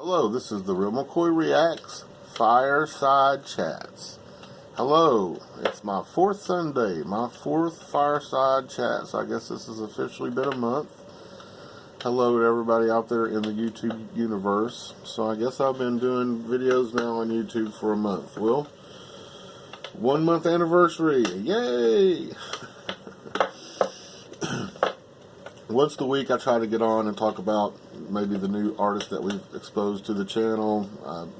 Hello, this is the Real McCoy Reacts Fireside Chats. Hello, it's my fourth Sunday, my fourth Fireside Chat, so I guess this has officially been a month. Hello to everybody out there in the YouTube universe. So I guess I've been doing videos now on YouTube for a month. Well, 1 month anniversary, yay! Once a week I try to get on and talk about maybe the new artists that we've exposed to the channel,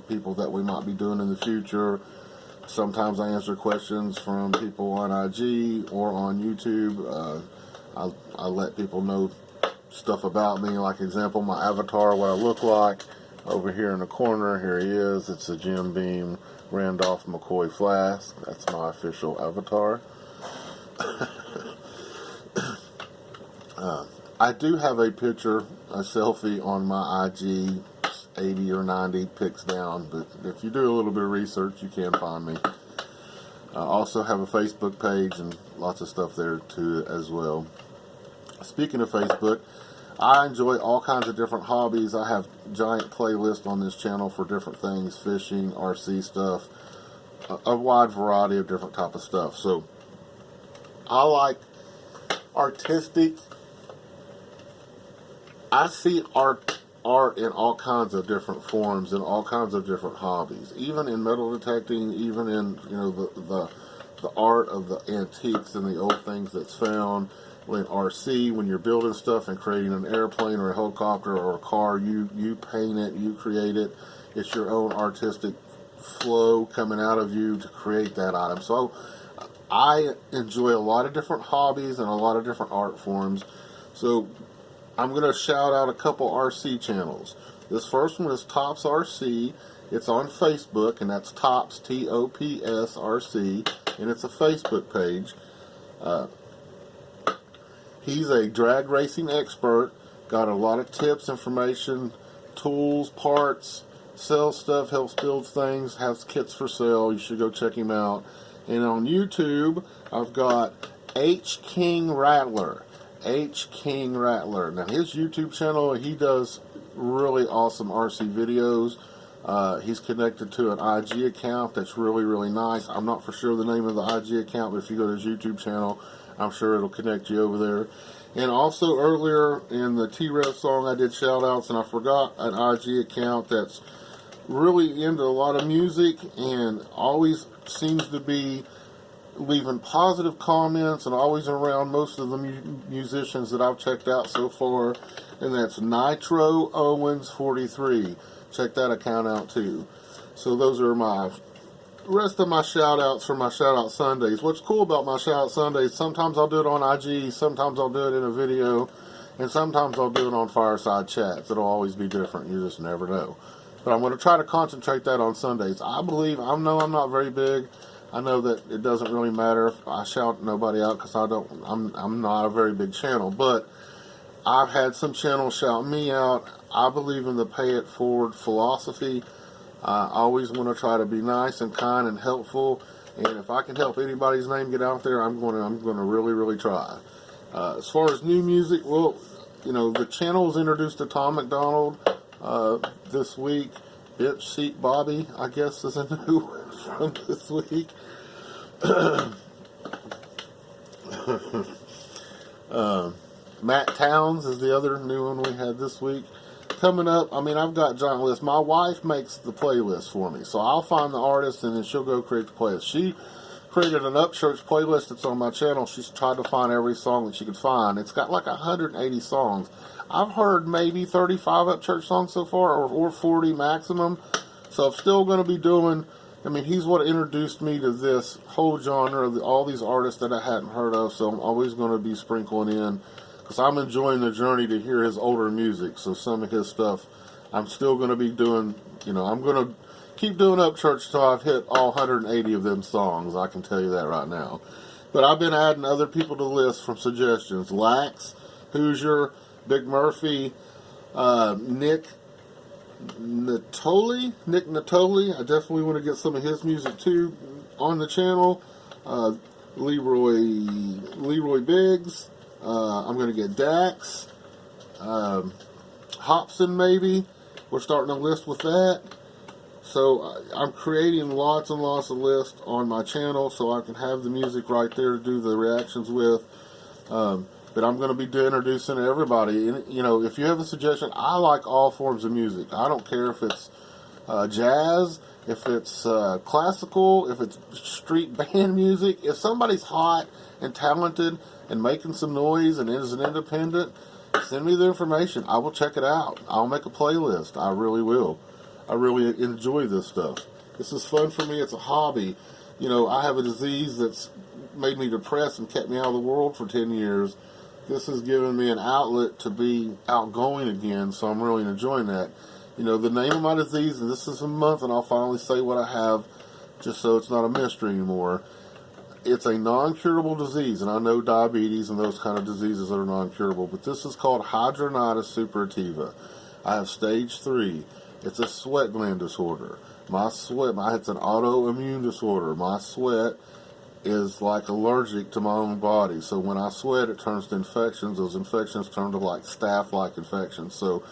people that we might be doing in the future. Sometimes I answer questions from people on IG or on YouTube. I let people know stuff about me, like example, my avatar, what I look like. Over here in the corner, here he is. It's a Jim Beam Randolph McCoy flask. That's my official avatar. I do have a picture, a selfie on my IG, 80 or 90 pics down, but if you do a little bit of research, you can find me. I also have a Facebook page and lots of stuff there too as well. Speaking of Facebook, I enjoy all kinds of different hobbies. I have giant playlists on this channel for different things, fishing, RC stuff, a wide variety of different type of stuff. So I like artistic. I see art in all kinds of different forms and all kinds of different hobbies. Even in metal detecting, even in the art of the antiques and the old things that's found. In RC, when you're building stuff and creating an airplane or a helicopter or a car, you paint it, you create it. It's your own artistic flow coming out of you to create that item. So I enjoy a lot of different hobbies and a lot of different art forms. So I'm going to shout out a couple RC channels. This first one is Tops RC. It's on Facebook, and that's Tops, T-O-P-S, RC, and it's a Facebook page. He's a drag racing expert, got a lot of tips, information, tools, parts, sells stuff, helps build things, has kits for sale. You should go check him out. And on YouTube, I've got H. King Rattler. H. King Rattler. Now his YouTube channel, he does really awesome RC videos. He's connected to an IG account that's really nice. I'm not for sure the name of the IG account, but if you go to his YouTube channel, I'm sure it'll connect you over there. And also earlier in the T-Rev song, I did shout-outs, and I forgot an IG account that's really into a lot of music and always seems to be leaving positive comments and always around most of the musicians that I've checked out so far, and that's Nitro Owens 43. Check that account out too. So those are my rest of my shout outs for my shout out Sundays. What's cool about my shout out Sundays, sometimes I'll do it on IG, sometimes I'll do it in a video, and sometimes I'll do it on Fireside Chats. It'll always be different, you just never know. But I'm going to try to concentrate that on Sundays. I know I'm not very big. I know that it doesn't really matter if I shout nobody out because I'm not a very big channel, but I've had some channels shout me out. I believe in the pay it forward philosophy. I always want to try to be nice and kind and helpful, and if I can help anybody's name get out there, I'm going to really try. As far as new music, well, the channel was introduced to Tom McDonald this week. Bitch Seat Bobby, I guess, is a new one from this week. Matt Towns is the other new one we had this week. Coming up, I've got giant lists. My wife makes the playlist for me, so I'll find the artist and then she'll go create the playlist. She created an Upchurch playlist that's on my channel. She's tried to find every song that she could find. It's got like 180 songs. I've heard maybe 35 Upchurch songs so far, or 40 maximum. So I'm still going to be doing, he's what introduced me to this whole genre of all these artists that I hadn't heard of, so I'm always going to be sprinkling in, because I'm enjoying the journey to hear his older music. So some of his stuff I'm still going to be doing, I'm going to keep doing Upchurch till I've hit all 180 of them songs. I can tell you that right now. But I've been adding other people to the list from suggestions. Lax, Hoosier, Big Murphy, Nick Natoli. I definitely want to get some of his music too on the channel. Leroy Biggs. I'm going to get Dax. Hobson maybe. we're starting a list with that. So I'm creating lots and lots of lists on my channel so I can have the music right there to do the reactions with. But I'm going to be introducing everybody. And, you know, if you have a suggestion, I like all forms of music. I don't care if it's jazz, if it's classical, if it's street band music. If somebody's hot and talented and making some noise and is an independent, send me the information. I will check it out. I'll make a playlist. I really will. I really enjoy this stuff. This is fun for me. It's a hobby. You know, I have a disease that's made me depressed and kept me out of the world for 10 years. This has given me an outlet to be outgoing again, so I'm really enjoying that. You know, the name of my disease, and this is a month, and I'll finally say what I have, just so it's not a mystery anymore. It's a non-curable disease, and I know diabetes and those kind of diseases are non-curable, but this is called hidradenitis suppurativa. I have stage 3. It's a sweat gland disorder. It's an autoimmune disorder. My sweat is like allergic to my own body. So when I sweat, it turns to infections. Those infections turn to like staph-like infections. So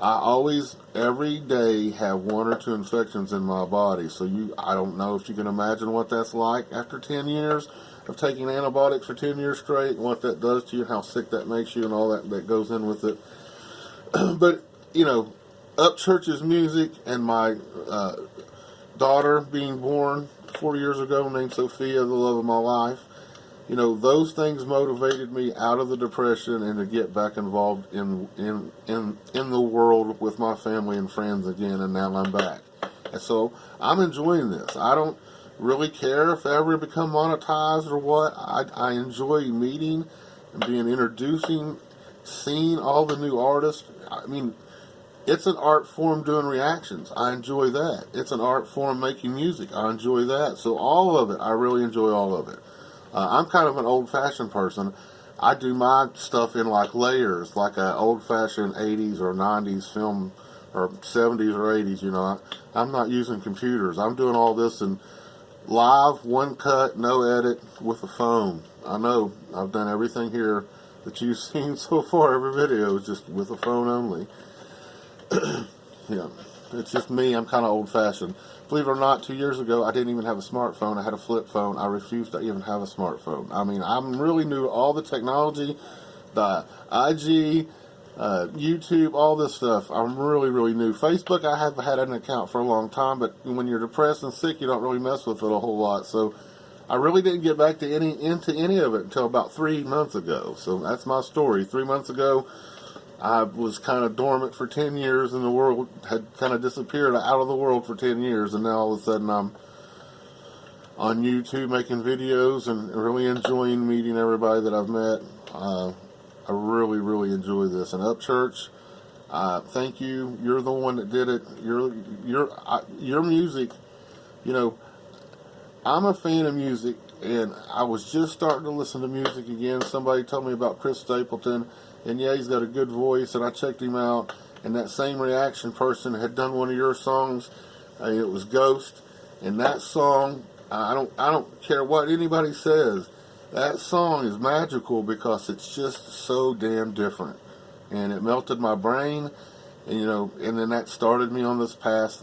I always, every day, have 1 or 2 infections in my body. So I don't know if you can imagine what that's like after 10 years of taking antibiotics for 10 years straight, and what that does to you, and how sick that makes you, and all that goes in with it. But, you know, Upchurch's music and my daughter being born 4 years ago, named Sophia, the love of my life, you know, those things motivated me out of the depression and to get back involved in the world with my family and friends again, and now I'm back. And so I'm enjoying this. I don't really care if I ever become monetized or what. I enjoy meeting and introducing, seeing all the new artists. I mean, it's an art form doing reactions. I enjoy that. It's an art form making music. I enjoy that. So all of it, I really enjoy all of it. I'm kind of an old-fashioned person. I do my stuff in like layers, like an old-fashioned 80s or 90s film, or 70s or 80s, you know. I'm not using computers. I'm doing all this in live, one cut, no edit, with a phone. I know I've done everything here that you've seen so far. Every video is just with a phone only. Yeah, it's just me. I'm kind of old-fashioned. Believe it or not, 2 years ago, I didn't even have a smartphone. I had a flip phone. I refused to even have a smartphone. I mean, I'm really new to all the technology, the IG, YouTube, all this stuff. I'm really, really new. Facebook, I have had an account for a long time, but when you're depressed and sick, you don't really mess with it a whole lot. So I really didn't get back to into any of it until about 3 months ago. So that's my story. 3 months ago, I was kind of dormant for 10 years, and the world had kind of disappeared out of the world for 10 years, and now all of a sudden I'm on YouTube making videos and really enjoying meeting everybody that I've met. I really, really enjoy this. And Upchurch, thank you. You're the one that did it. Your music, you know, I'm a fan of music, and I was just starting to listen to music again. Somebody told me about Chris Stapleton, and yeah, he's got a good voice, and I checked him out, and that same reaction person had done one of your songs. It was Ghost, and that song, I don't care what anybody says, that song is magical because it's just so damn different, and it melted my brain, and you know, and then that started me on this path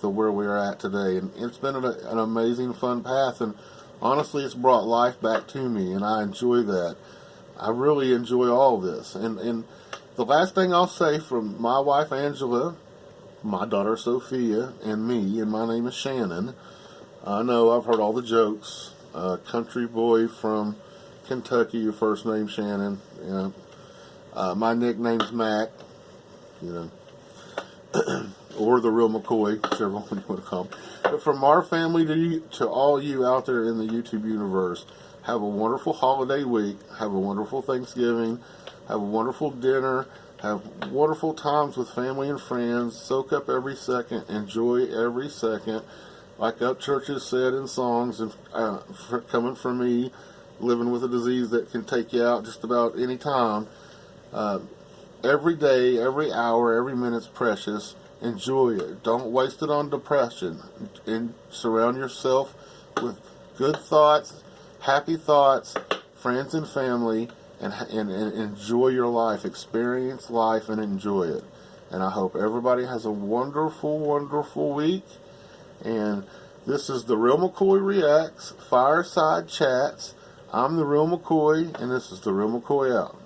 of where we're at today, and it's been an amazing, fun path, and honestly, it's brought life back to me, and I enjoy that. I really enjoy all this. And the last thing I'll say from my wife Angela, my daughter Sophia, and me, and my name is Shannon. I know I've heard all the jokes. Country boy from Kentucky, your first name Shannon. You know. My nickname's Mac, you know, or the real McCoy, whichever one you want to call him. But from our family to all you out there in the YouTube universe, have a wonderful holiday week. Have a wonderful Thanksgiving. Have a wonderful dinner. Have wonderful times with family and friends. Soak up every second. Enjoy every second. Like Upchurch has said in songs, and coming from me, living with a disease that can take you out just about any time. Every day, every hour, every minute's precious. Enjoy it. Don't waste it on depression. And surround yourself with good thoughts, happy thoughts, friends and family, and enjoy your life. Experience life and enjoy it. And I hope everybody has a wonderful, wonderful week. And this is The Real McCoy Reacts, Fireside Chats. I'm The Real McCoy, and this is The Real McCoy out.